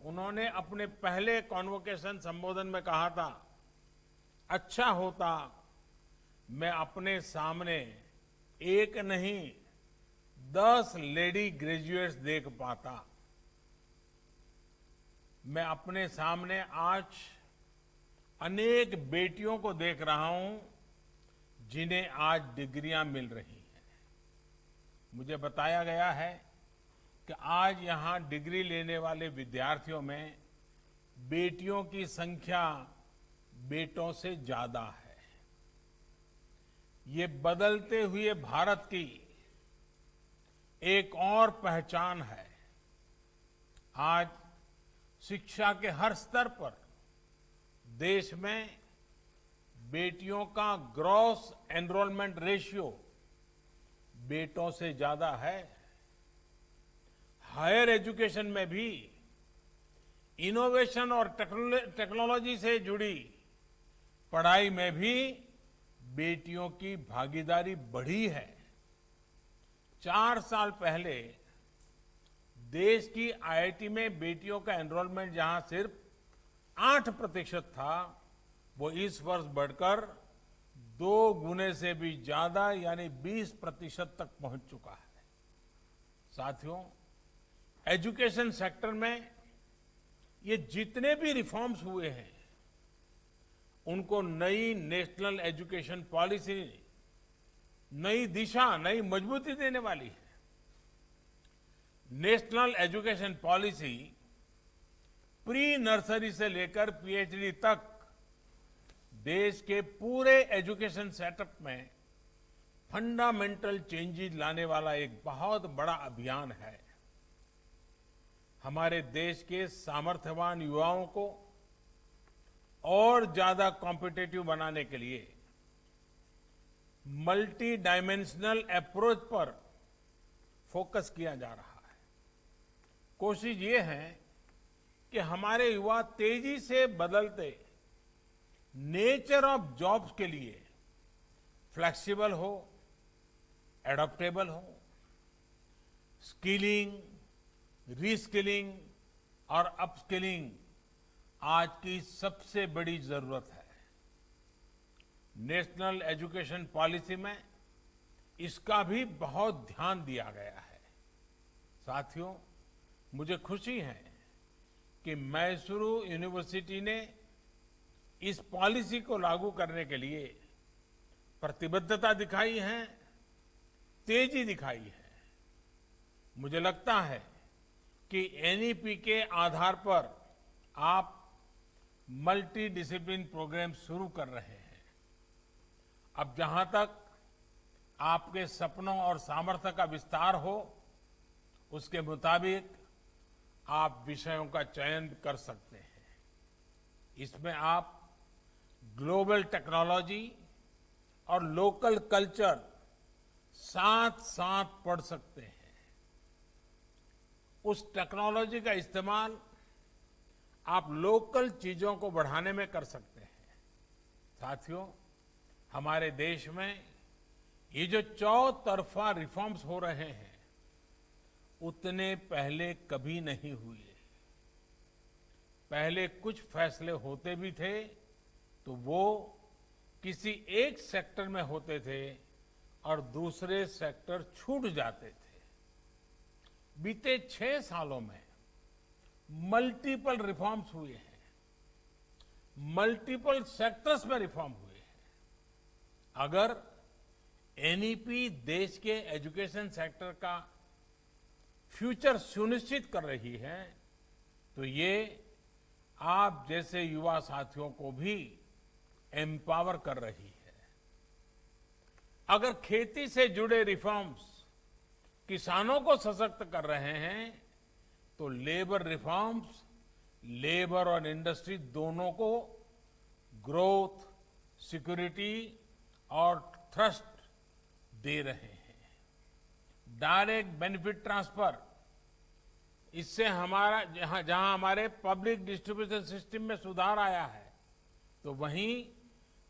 उन्होंने अपने पहले कॉन्वोकेशन संबोधन में कहा था, अच्छा होता मैं अपने सामने एक नहीं 10 लेडी ग्रेजुएट्स देख पाता। मैं अपने सामने आज अनेक बेटियों को देख रहा हूं जिन्हें आज डिग्रियां मिल रही हैं। मुझे बताया गया है कि आज यहां डिग्री लेने वाले विद्यार्थियों में बेटियों की संख्या बेटों से ज्यादा है। ये बदलते हुए भारत की एक और पहचान है। आज शिक्षा के हर स्तर पर देश में बेटियों का ग्रॉस एनरोलमेंट रेशियो बेटों से ज्यादा है। हायर एजुकेशन में भी इनोवेशन और टेक्नोलॉजी से जुड़ी पढ़ाई में भी बेटियों की भागीदारी बढ़ी है। 4 साल पहले देश की आईआईटी में बेटियों का एनरोलमेंट जहां सिर्फ 8% था, वो इस वर्ष बढ़कर 2 गुने से भी ज्यादा यानी 20% तक पहुंच चुका है। साथियों, एजुकेशन सेक्टर में ये जितने भी रिफॉर्म्स हुए हैं, उनको नई नेशनल एजुकेशन पॉलिसी नई दिशा, नई मजबूती देने वाली है। National education policy pre nursery से लेकर पीएचडी तक देश के पूरे एजुकेशन सेटअप में फंडामेंटल चेंजेस लाने वाला एक बहुत बड़ा अभियान है। हमारे देश के सामर्थ्यवान युवाओं को और ज्यादा कॉम्पिटिटिव बनाने के लिए मल्टी डायमेंशनल अप्रोच पर फोकस किया जा रहा है। कोशिश ये है कि हमारे युवा तेजी से बदलते नेचर ऑफ जॉब्स के लिए फ्लेक्सिबल हो, एडॉप्टेबल हो। स्किलिंग, रीस्किलिंग और अपस्किलिंग आज की सबसे बड़ी जरूरत है। नेशनल एजुकेशन पॉलिसी में इसका भी बहुत ध्यान दिया गया है। साथियों, मुझे खुशी है कि मैसूरू यूनिवर्सिटी ने इस पॉलिसी को लागू करने के लिए प्रतिबद्धता दिखाई है, तेजी दिखाई है। मुझे लगता है कि एनईपी के आधार पर आप मल्टी डिसिप्लिन प्रोग्राम शुरू कर रहे हैं। अब जहां तक आपके सपनों और सामर्थ्य का विस्तार हो, उसके मुताबिक आप विषयों का चयन कर सकते हैं। इसमें आप ग्लोबल टेक्नोलॉजी और लोकल कल्चर साथ साथ पढ़ सकते हैं। उस टेक्नोलॉजी का इस्तेमाल आप लोकल चीजों को बढ़ाने में कर सकते हैं। साथियों, हमारे देश में ये जो चौतरफा रिफॉर्म्स हो रहे हैं, उतने पहले कभी नहीं हुए। पहले कुछ फैसले होते भी थे तो वो किसी एक सेक्टर में होते थे और दूसरे सेक्टर छूट जाते थे। बीते 6 सालों में मल्टीपल रिफॉर्म्स हुए हैं, मल्टीपल सेक्टर्स में रिफॉर्म हुए हैं। अगर एनईपी देश के एजुकेशन सेक्टर का फ्यूचर सुनिश्चित कर रही है, तो ये आप जैसे युवा साथियों को भी एम्पावर कर रही है। अगर खेती से जुड़े रिफॉर्म्स किसानों को सशक्त कर रहे हैं, तो लेबर रिफॉर्म्स लेबर और इंडस्ट्री दोनों को ग्रोथ, सिक्योरिटी और थ्रस्ट दे रहे हैं। डायरेक्ट बेनिफिट ट्रांसफर, इससे हमारा जहां हमारे पब्लिक डिस्ट्रीब्यूशन सिस्टम में सुधार आया है, तो वहीं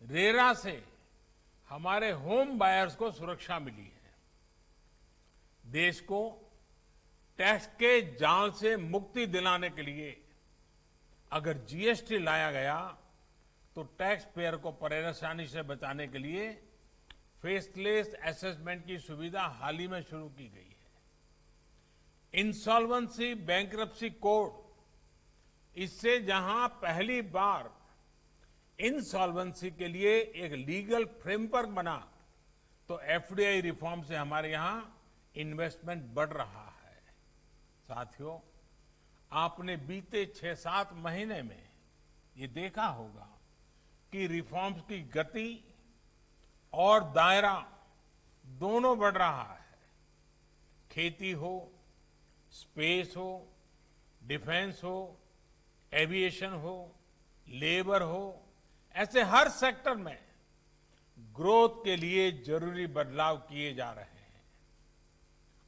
रेरा से हमारे होम बायर्स को सुरक्षा मिली है। देश को टैक्स के जाल से मुक्ति दिलाने के लिए अगर जीएसटी लाया गया तो टैक्स पेयर को परेशानी से बचाने के लिए फेसलेस असेसमेंट की सुविधा हाल ही में शुरू की गई है। इंसॉल्वेंसी बैंक्रप्सी कोड, इससे जहां पहली बार इंसॉल्वेंसी के लिए एक लीगल फ्रेमवर्क बना, तो एफडीआई रिफॉर्म से हमारे यहां इन्वेस्टमेंट बढ़ रहा है। साथियों, आपने बीते 6-7 महीने में ये देखा होगा कि रिफॉर्म्स की गति और दायरा दोनों बढ़ रहा है। खेती हो, स्पेस हो, डिफेंस हो, एविएशन हो, लेबर हो, ऐसे हर सेक्टर में ग्रोथ के लिए जरूरी बदलाव किए जा रहे हैं।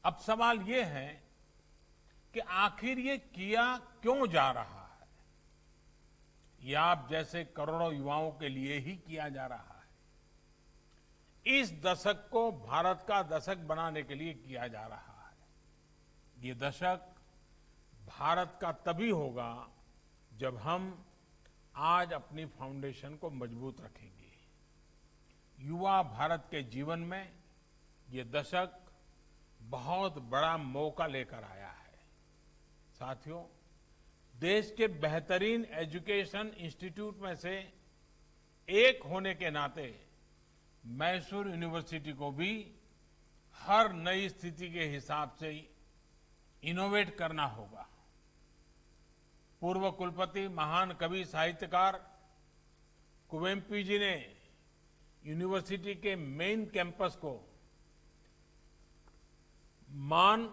अब सवाल ये है कि आखिर ये किया क्यों जा रहा है? ये आप जैसे करोड़ों युवाओं के लिए ही किया जा रहा है। इस दशक को भारत का दशक बनाने के लिए किया जा रहा है। ये दशक भारत का तभी होगा जब हम आज अपनी फाउंडेशन को मजबूत रखेंगे। युवा भारत के जीवन में ये दशक बहुत बड़ा मौका लेकर आया है। साथियों, देश के बेहतरीन एजुकेशन इंस्टीट्यूट में से एक होने के नाते मैसूर यूनिवर्सिटी को भी हर नई स्थिति के हिसाब से इनोवेट करना होगा। पूर्व कुलपति महान कवि साहित्यकार कुवेम्पू जी ने यूनिवर्सिटी के मेन कैंपस को मान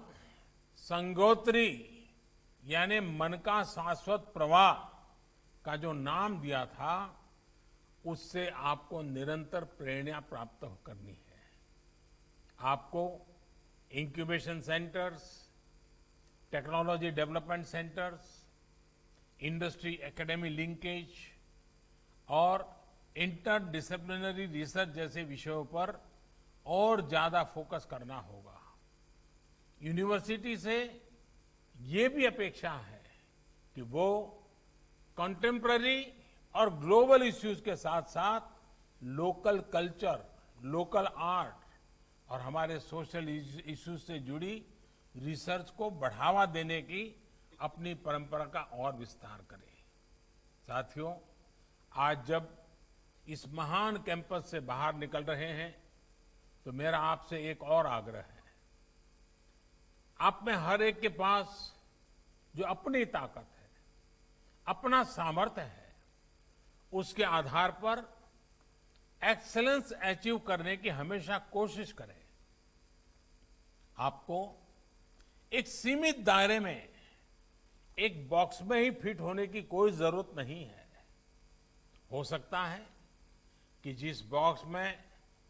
संगोत्री यानी मन का शाश्वत प्रवाह का जो नाम दिया था, उससे आपको निरंतर प्रेरणा प्राप्त करनी है। आपको incubation centres, technology development centres, industry academy linkage और इंटर डिसिप्लिनरी रिसर्च जैसे विषयों पर और ज्यादा फोकस करना होगा। यूनिवर्सिटी से ये भी अपेक्षा है कि वो कंटेम्पररी और ग्लोबल इश्यूज के साथ साथ लोकल कल्चर, लोकल आर्ट और हमारे सोशल इश्यूज से जुड़ी रिसर्च को बढ़ावा देने की अपनी परंपरा का और विस्तार करें। साथियों, आज जब इस महान कैंपस से बाहर निकल रहे हैं, तो मेरा आपसे एक और आग्रह है। आप में हर एक के पास जो अपनी ताकत है, अपना सामर्थ्य है, उसके आधार पर एक्सीलेंस अचीव करने की हमेशा कोशिश करें। आपको एक सीमित दायरे में, एक बॉक्स में ही फिट होने की कोई जरूरत नहीं है। हो सकता है कि जिस बॉक्स में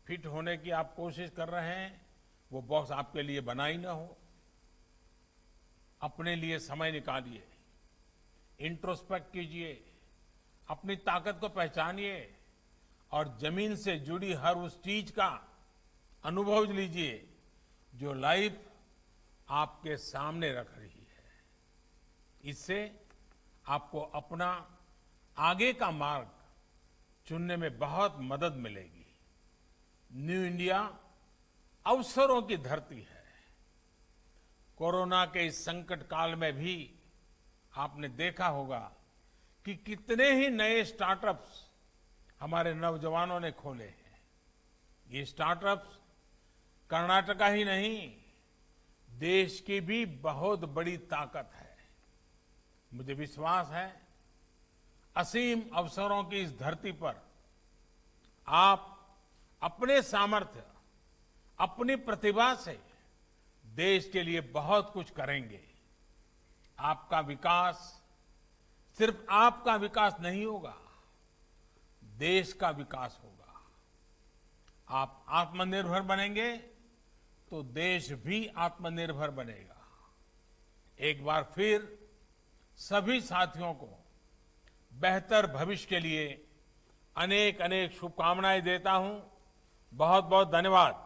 फिट होने की आप कोशिश कर रहे हैं, वो बॉक्स आपके लिए बना ही ना हो। अपने लिए समय निकालिए, इंट्रोस्पेक्ट कीजिए, अपनी ताकत को पहचानिए और जमीन से जुड़ी हर उस चीज का अनुभव लीजिए जो लाइफ आपके सामने रख रही है। इससे आपको अपना आगे का मार्ग चुनने में बहुत मदद मिलेगी। न्यू इंडिया अवसरों की धरती है। कोरोना के इस संकट काल में भी आपने देखा होगा कि कितने ही नए स्टार्टअप्स हमारे नौजवानों ने खोले हैं। ये स्टार्टअप्स कर्नाटका ही नहीं, देश की भी बहुत बड़ी ताकत है। मुझे विश्वास है, असीम अवसरों की इस धरती पर आप अपने सामर्थ्य, अपनी प्रतिभा से देश के लिए बहुत कुछ करेंगे। आपका विकास सिर्फ आपका विकास नहीं होगा, देश का विकास होगा। आप आत्मनिर्भर बनेंगे तो देश भी आत्मनिर्भर बनेगा। एक बार फिर सभी साथियों को बेहतर भविष्य के लिए अनेक अनेक शुभकामनाएं देता हूं। बहुत बहुत धन्यवाद।